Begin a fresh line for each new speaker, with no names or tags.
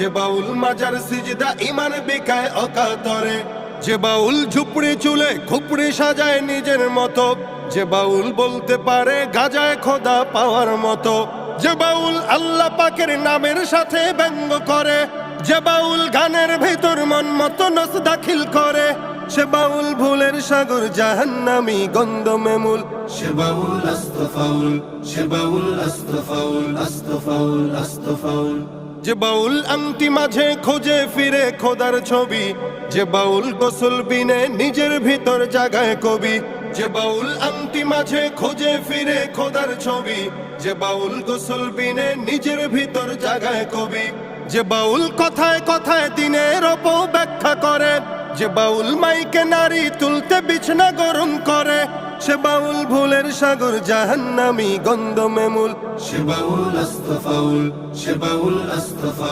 যে বাউল মাজার সিজদা ইমান বিকায় অকাতরে, যে বাউল ঝুপড়ি চুলে খুপড়ি সাজায় নিজের মতো, যে বাউল বলতে পারে গাজায় খোদা পাওয়ার মতো, যে বাউল আল্লাহ পাকের নামের সাথে ব্যঙ্গ করে, যে বাউল গানের ভেতর মন মতো নস দাখিল করে, সে বাউল ভুলের সাগর জাহান্নামী গন্ধমে মূল।
সে বাউল আস্তফাউল, সে বাউল আস্তফাউল, আস্তফাউল, আস্তফাউল।
যে বাউল আংটি মাঝে খোঁজে ফিরে খোদার ছবি, যে বাউল গোসল বিনে নিজের ভিতর জাগায় কবি, যে বাউল আংটি মাঝে খোঁজে ফিরে খোদার ছবি, যে বাউল গোসল বিনে নিজের ভিতর জাগায় কবি, যে বাউল কথায় কথায় দিনের অপব্যাখ্যা করে, যে বাউল মাইকে নারী তুলতে বিছনা গরম করে, সে বাউল ভুলের সাগর জাহান্নামী গন্ধমে মূল।
সে বাউল আস্তফাউল, সে বাউল আস্তফাউল।